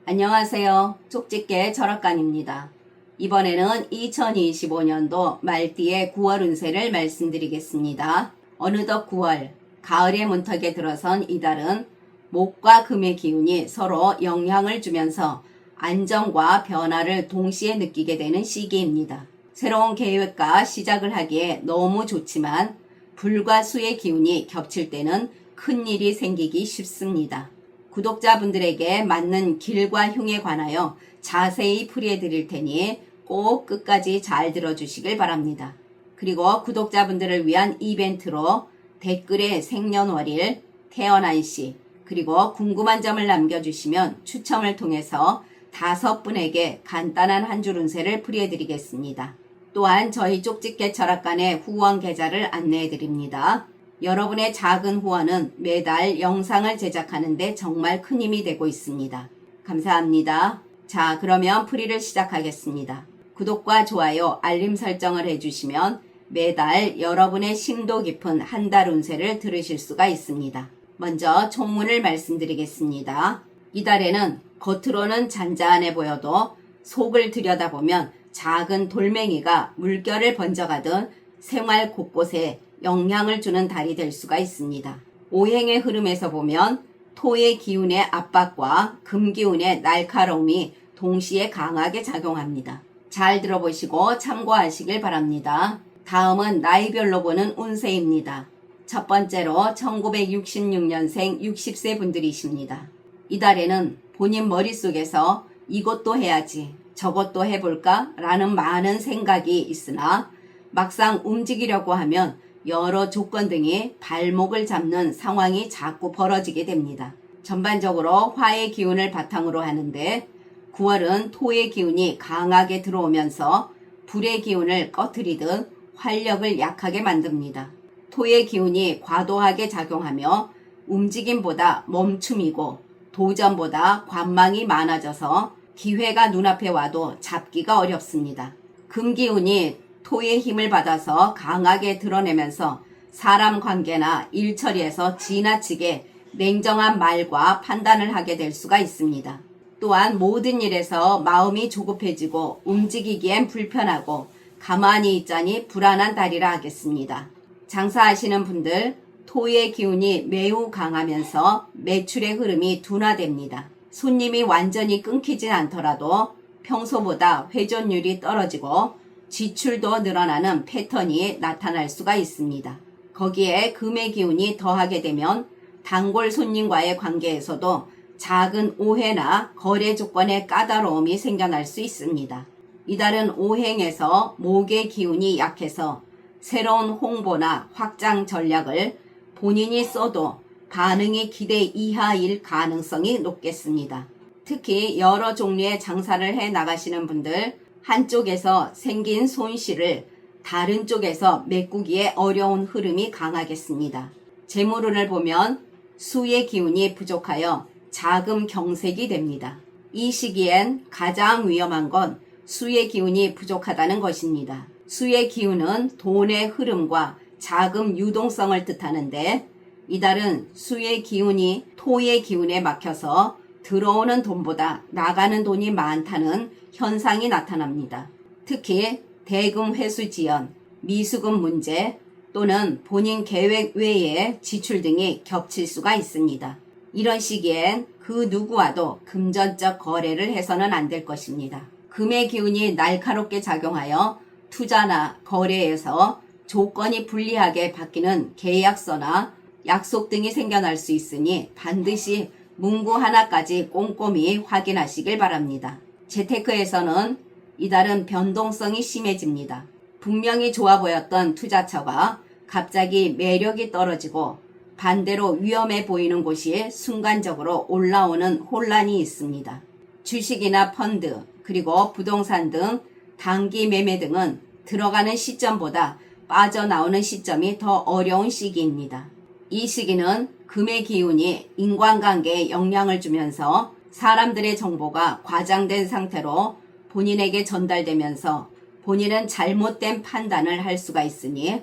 안녕하세요. 쪽집게 철학관입니다. 이번에는 2025년도 말띠의 9월 운세를 말씀드리겠습니다. 어느덧 9월, 가을의 문턱에 들어선 이달은 목과 금의 기운이 서로 영향을 주면서 안정과 변화를 동시에 느끼게 되는 시기입니다. 새로운 계획과 시작을 하기에 너무 좋지만 불과 수의 기운이 겹칠 때는 큰 일이 생기기 쉽습니다. 구독자분들에게 맞는 길과 흉에 관하여 자세히 풀이해 드릴 테니 꼭 끝까지 잘 들어주시길 바랍니다. 그리고 구독자분들을 위한 이벤트로 댓글에 생년월일, 태어난 시, 그리고 궁금한 점을 남겨주시면 추첨을 통해서 5분에게 간단한 한 줄 운세를 풀이해 드리겠습니다. 또한 저희 쪽집게 철학관의 후원 계좌를 안내해 드립니다. 여러분의 작은 후원은 매달 영상을 제작하는 데 정말 큰 힘이 되고 있습니다. 감사합니다. 자, 그러면 풀이를 시작하겠습니다. 구독과 좋아요, 알림 설정을 해주시면 매달 여러분의 심도 깊은 한 달 운세를 들으실 수가 있습니다. 먼저 총문을 말씀드리겠습니다. 이달에는 겉으로는 잔잔해 보여도 속을 들여다보면 작은 돌멩이가 물결을 번져가듯 생활 곳곳에 영향을 주는 달이 될 수가 있습니다. 오행의 흐름에서 보면 토의 기운의 압박과 금 기운의 날카로움이 동시에 강하게 작용합니다. 잘 들어보시고 참고하시길 바랍니다. 다음은 나이별로 보는 운세입니다. 첫 번째로 1966년생 60세 분들이십니다. 이달에는 본인 머릿속에서 이것도 해야지, 저것도 해볼까? 라는 많은 생각이 있으나 막상 움직이려고 하면 여러 조건 등이 발목을 잡는 상황이 자꾸 벌어지게 됩니다. 전반적으로 화의 기운을 바탕으로 하는데 9월은 토의 기운이 강하게 들어오면서 불의 기운을 꺼트리듯 활력을 약하게 만듭니다. 토의 기운이 과도하게 작용하며 움직임보다 멈춤이고 도전보다 관망이 많아져서 기회가 눈앞에 와도 잡기가 어렵습니다. 금 기운이 토의 힘을 받아서 강하게 드러내면서 사람 관계나 일 처리에서 지나치게 냉정한 말과 판단을 하게 될 수가 있습니다. 또한 모든 일에서 마음이 조급해지고 움직이기엔 불편하고 가만히 있자니 불안한 달이라 하겠습니다. 장사하시는 분들, 토의 기운이 매우 강하면서 매출의 흐름이 둔화됩니다. 손님이 완전히 끊기진 않더라도 평소보다 회전율이 떨어지고 지출도 늘어나는 패턴이 나타날 수가 있습니다. 거기에 금의 기운이 더하게 되면 단골 손님과의 관계에서도 작은 오해나 거래 조건의 까다로움이 생겨날 수 있습니다. 이달은 오행에서 목의 기운이 약해서 새로운 홍보나 확장 전략을 본인이 써도 반응이 기대 이하일 가능성이 높겠습니다. 특히 여러 종류의 장사를 해 나가시는 분들, 한쪽에서 생긴 손실을 다른 쪽에서 메꾸기에 어려운 흐름이 강하겠습니다. 재물운을 보면 수의 기운이 부족하여 자금 경색이 됩니다. 이 시기엔 가장 위험한 건 수의 기운이 부족하다는 것입니다. 수의 기운은 돈의 흐름과 자금 유동성을 뜻하는데 이달은 수의 기운이 토의 기운에 막혀서 들어오는 돈보다 나가는 돈이 많다는 현상이 나타납니다. 특히 대금 회수 지연, 미수금 문제 또는 본인 계획 외의 지출 등이 겹칠 수가 있습니다. 이런 시기엔 그 누구와도 금전적 거래를 해서는 안 될 것입니다. 금의 기운이 날카롭게 작용하여 투자나 거래에서 조건이 불리하게 바뀌는 계약서나 약속 등이 생겨날 수 있으니 반드시 문구 하나까지 꼼꼼히 확인하시길 바랍니다. 재테크에서는 이달은 변동성이 심해집니다. 분명히 좋아 보였던 투자처가 갑자기 매력이 떨어지고 반대로 위험해 보이는 곳이 순간적으로 올라오는 혼란이 있습니다. 주식이나 펀드, 그리고 부동산 등 단기 매매 등은 들어가는 시점보다 빠져나오는 시점이 더 어려운 시기입니다. 이 시기는 금의 기운이 인간관계에 영향을 주면서 사람들의 정보가 과장된 상태로 본인에게 전달되면서 본인은 잘못된 판단을 할 수가 있으니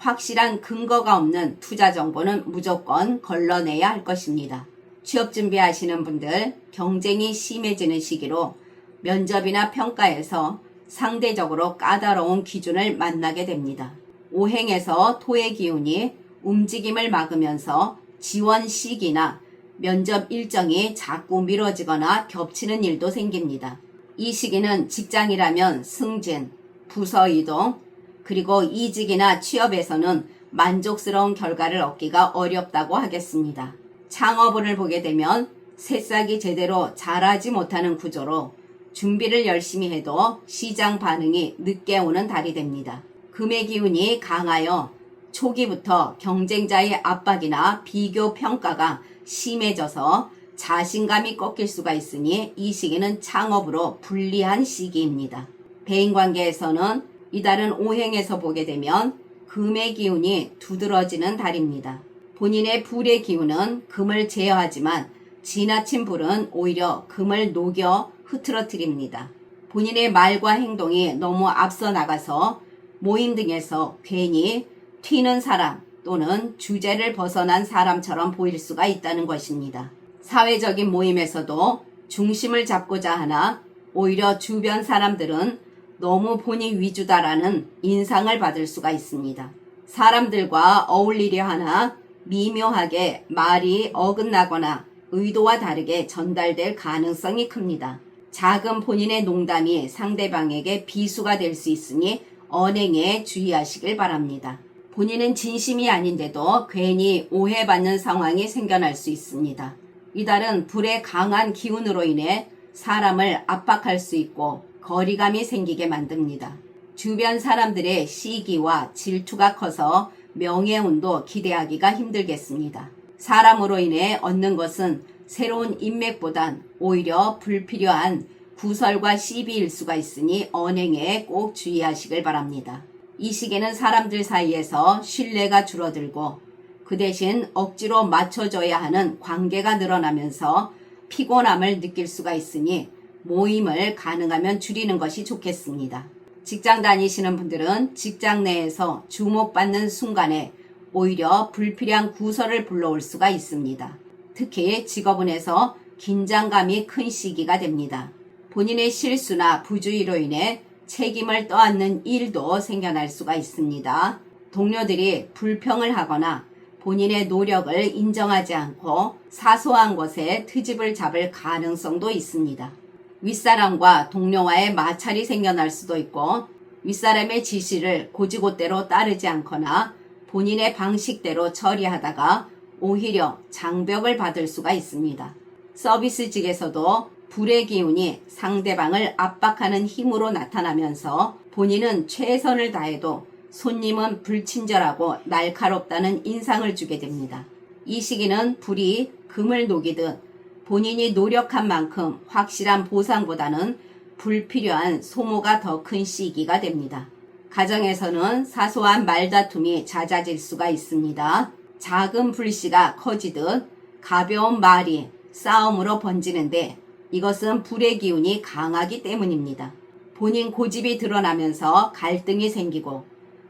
확실한 근거가 없는 투자 정보는 무조건 걸러내야 할 것입니다. 취업 준비하시는 분들, 경쟁이 심해지는 시기로 면접이나 평가에서 상대적으로 까다로운 기준을 만나게 됩니다. 오행에서 토의 기운이 움직임을 막으면서 지원 시기나 면접 일정이 자꾸 미뤄지거나 겹치는 일도 생깁니다. 이 시기는 직장이라면 승진, 부서 이동, 그리고 이직이나 취업에서는 만족스러운 결과를 얻기가 어렵다고 하겠습니다. 창업을 보게 되면 새싹이 제대로 자라지 못하는 구조로 준비를 열심히 해도 시장 반응이 늦게 오는 달이 됩니다. 금의 기운이 강하여 초기부터 경쟁자의 압박이나 비교 평가가 심해져서 자신감이 꺾일 수가 있으니 이 시기는 창업으로 불리한 시기입니다. 대인관계에서는 이달은 오행에서 보게 되면 금의 기운이 두드러지는 달입니다. 본인의 불의 기운은 금을 제어하지만 지나친 불은 오히려 금을 녹여 흐트러뜨립니다. 본인의 말과 행동이 너무 앞서 나가서 모임 등에서 괜히 튀는 사람 또는 주제를 벗어난 사람처럼 보일 수가 있다는 것입니다. 사회적인 모임에서도 중심을 잡고자 하나 오히려 주변 사람들은 너무 본인 위주다라는 인상을 받을 수가 있습니다. 사람들과 어울리려 하나 미묘하게 말이 어긋나거나 의도와 다르게 전달될 가능성이 큽니다. 작은 본인의 농담이 상대방에게 비수가 될 수 있으니 언행에 주의하시길 바랍니다. 본인은 진심이 아닌데도 괜히 오해받는 상황이 생겨날 수 있습니다. 이달은 불의 강한 기운으로 인해 사람을 압박할 수 있고 거리감이 생기게 만듭니다. 주변 사람들의 시기와 질투가 커서 명예운도 기대하기가 힘들겠습니다. 사람으로 인해 얻는 것은 새로운 인맥보단 오히려 불필요한 구설과 시비일 수가 있으니 언행에 꼭 주의하시길 바랍니다. 이 시기에는 사람들 사이에서 신뢰가 줄어들고 그 대신 억지로 맞춰줘야 하는 관계가 늘어나면서 피곤함을 느낄 수가 있으니 모임을 가능하면 줄이는 것이 좋겠습니다. 직장 다니시는 분들은 직장 내에서 주목받는 순간에 오히려 불필요한 구설을 불러올 수가 있습니다. 특히 직업운에서 긴장감이 큰 시기가 됩니다. 본인의 실수나 부주의로 인해 책임을 떠안는 일도 생겨날 수가 있습니다. 동료들이 불평을 하거나 본인의 노력을 인정하지 않고 사소한 것에 트집을 잡을 가능성도 있습니다. 윗사람과 동료와의 마찰이 생겨날 수도 있고 윗사람의 지시를 곧이곧대로 따르지 않거나 본인의 방식대로 처리하다가 오히려 장벽을 받을 수가 있습니다. 서비스직에서도 불의 기운이 상대방을 압박하는 힘으로 나타나면서 본인은 최선을 다해도 손님은 불친절하고 날카롭다는 인상을 주게 됩니다. 이 시기는 불이 금을 녹이듯 본인이 노력한 만큼 확실한 보상보다는 불필요한 소모가 더 큰 시기가 됩니다. 가정에서는 사소한 말다툼이 잦아질 수가 있습니다. 작은 불씨가 커지듯 가벼운 말이 싸움으로 번지는데 이것은 불의 기운이 강하기 때문입니다. 본인 고집이 드러나면서 갈등이 생기고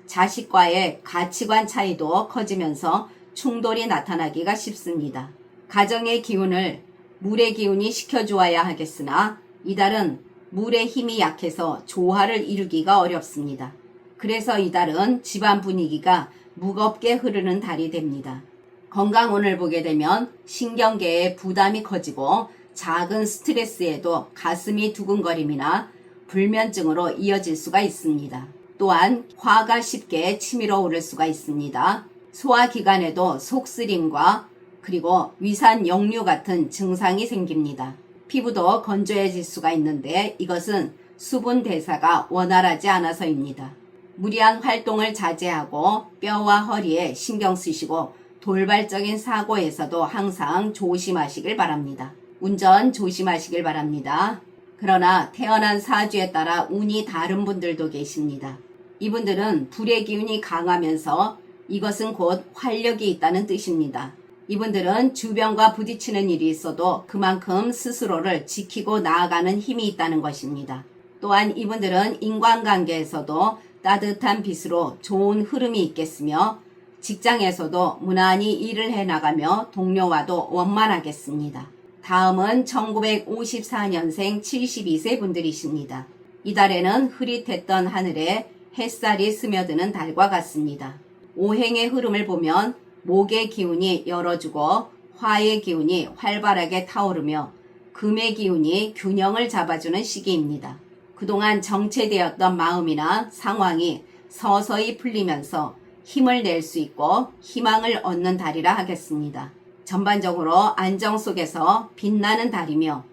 자식과의 가치관 차이도 커지면서 충돌이 나타나기가 쉽습니다. 가정의 기운을 물의 기운이 시켜주어야 하겠으나 이달은 물의 힘이 약해서 조화를 이루기가 어렵습니다. 그래서 이달은 집안 분위기가 무겁게 흐르는 달이 됩니다. 건강운을 보게 되면 신경계에 부담이 커지고 작은 스트레스에도 가슴이 두근거림이나 불면증으로 이어질 수가 있습니다. 또한 화가 쉽게 치밀어 오를 수가 있습니다. 소화기관에도 속쓰림과 그리고 위산 역류 같은 증상이 생깁니다. 피부도 건조해질 수가 있는데 이것은 수분 대사가 원활하지 않아서입니다. 무리한 활동을 자제하고 뼈와 허리에 신경 쓰시고 돌발적인 사고에서도 항상 조심하시길 바랍니다. 운전 조심하시길 바랍니다. 그러나 태어난 사주에 따라 운이 다른 분들도 계십니다. 이분들은 불의 기운이 강하면서 이것은 곧 활력이 있다는 뜻입니다. 이분들은 주변과 부딪히는 일이 있어도 그만큼 스스로를 지키고 나아가는 힘이 있다는 것입니다. 또한 이분들은 인간관계에서도 따뜻한 빛으로 좋은 흐름이 있겠으며 직장에서도 무난히 일을 해나가며 동료와도 원만하겠습니다. 다음은 1954년생 72세 분들이십니다. 이달에는 흐릿했던 하늘에 햇살이 스며드는 달과 같습니다. 오행의 흐름을 보면 목의 기운이 열어주고 화의 기운이 활발하게 타오르며 금의 기운이 균형을 잡아주는 시기입니다. 그동안 정체되었던 마음이나 상황이 서서히 풀리면서 힘을 낼 수 있고 희망을 얻는 달이라 하겠습니다. 전반적으로 안정 속에서 빛나는 달이며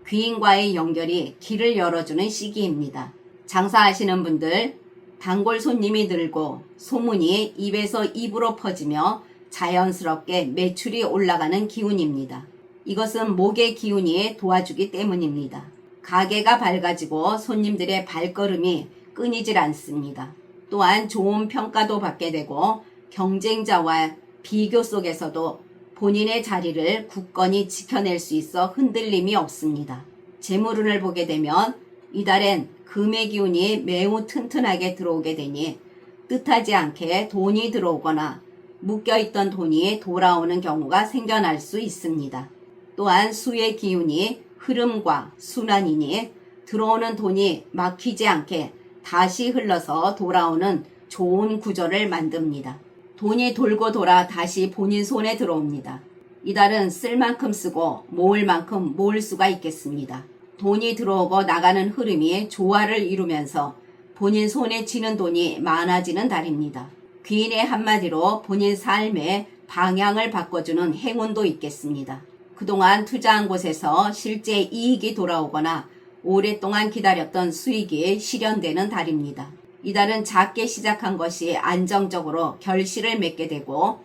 귀인과의 연결이 길을 열어주는 시기입니다. 장사하시는 분들, 단골 손님이 늘고 소문이 입에서 입으로 퍼지며 자연스럽게 매출이 올라가는 기운입니다. 이것은 목의 기운이 도와주기 때문입니다. 가게가 밝아지고 손님들의 발걸음이 끊이질 않습니다. 또한 좋은 평가도 받게 되고 경쟁자와 비교 속에서도 본인의 자리를 굳건히 지켜낼 수 있어 흔들림이 없습니다. 재물운을 보게 되면 이달엔 금의 기운이 매우 튼튼하게 들어오게 되니 뜻하지 않게 돈이 들어오거나 묶여있던 돈이 돌아오는 경우가 생겨날 수 있습니다. 또한 수의 기운이 흐름과 순환이니 들어오는 돈이 막히지 않게 다시 흘러서 돌아오는 좋은 구조를 만듭니다. 돈이 돌고 돌아 다시 본인 손에 들어옵니다. 이달은 쓸 만큼 쓰고 모을 만큼 모을 수가 있겠습니다. 돈이 들어오고 나가는 흐름이 조화를 이루면서 본인 손에 쥐는 돈이 많아지는 달입니다. 귀인의 한마디로 본인 삶의 방향을 바꿔주는 행운도 있겠습니다. 그동안 투자한 곳에서 실제 이익이 돌아오거나 오랫동안 기다렸던 수익이 실현되는 달입니다. 이달은 작게 시작한 것이 안정적으로 결실을 맺게 되고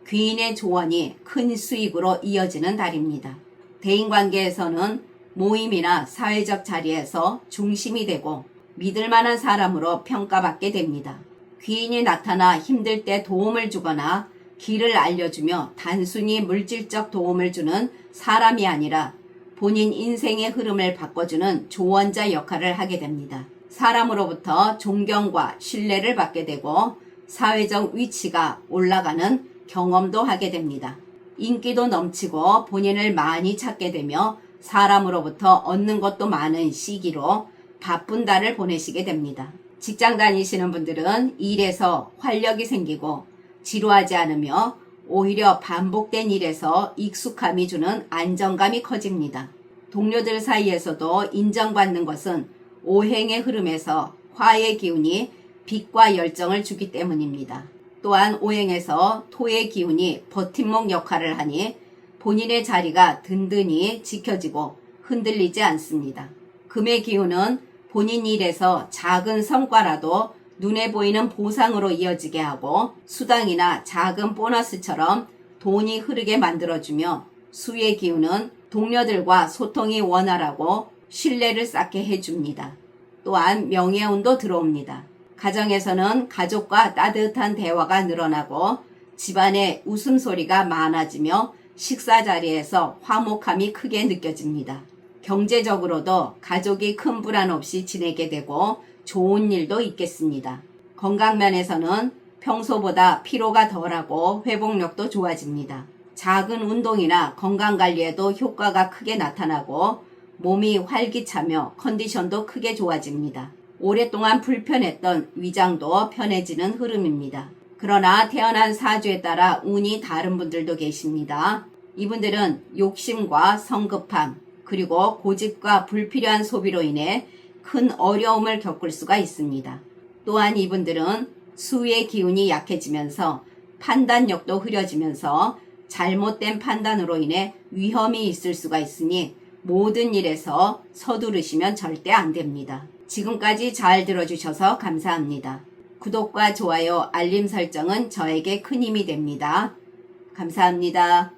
귀인의 조언이 큰 수익으로 이어지는 달입니다. 대인관계에서는 모임이나 사회적 자리에서 중심이 되고 믿을 만한 사람으로 평가받게 됩니다. 귀인이 나타나 힘들 때 도움을 주거나 길을 알려주며 단순히 물질적 도움을 주는 사람이 아니라 본인 인생의 흐름을 바꿔주는 조언자 역할을 하게 됩니다. 사람으로부터 존경과 신뢰를 받게 되고 사회적 위치가 올라가는 경험도 하게 됩니다. 인기도 넘치고 본인을 많이 찾게 되며 사람으로부터 얻는 것도 많은 시기로 바쁜 달을 보내시게 됩니다. 직장 다니시는 분들은 일에서 활력이 생기고 지루하지 않으며 오히려 반복된 일에서 익숙함이 주는 안정감이 커집니다. 동료들 사이에서도 인정받는 것은 오행의 흐름에서 화의 기운이 빛과 열정을 주기 때문입니다. 또한 오행에서 토의 기운이 버팀목 역할을 하니 본인의 자리가 든든히 지켜지고 흔들리지 않습니다. 금의 기운은 본인 일에서 작은 성과라도 눈에 보이는 보상으로 이어지게 하고 수당이나 작은 보너스처럼 돈이 흐르게 만들어주며 수의 기운은 동료들과 소통이 원활하고 신뢰를 쌓게 해줍니다. 또한 명예운도 들어옵니다. 가정에서는 가족과 따뜻한 대화가 늘어나고 집안에 웃음소리가 많아지며 식사 자리에서 화목함이 크게 느껴집니다. 경제적으로도 가족이 큰 불안 없이 지내게 되고 좋은 일도 있겠습니다. 건강면에서는 평소보다 피로가 덜하고 회복력도 좋아집니다. 작은 운동이나 건강관리에도 효과가 크게 나타나고 몸이 활기차며 컨디션도 크게 좋아집니다. 오랫동안 불편했던 위장도 편해지는 흐름입니다. 그러나 태어난 사주에 따라 운이 다른 분들도 계십니다. 이분들은 욕심과 성급함 그리고 고집과 불필요한 소비로 인해 큰 어려움을 겪을 수가 있습니다. 또한 이분들은 수의 기운이 약해지면서 판단력도 흐려지면서 잘못된 판단으로 인해 위험이 있을 수가 있으니 모든 일에서 서두르시면 절대 안 됩니다. 지금까지 잘 들어주셔서 감사합니다. 구독과 좋아요, 알림 설정은 저에게 큰 힘이 됩니다. 감사합니다.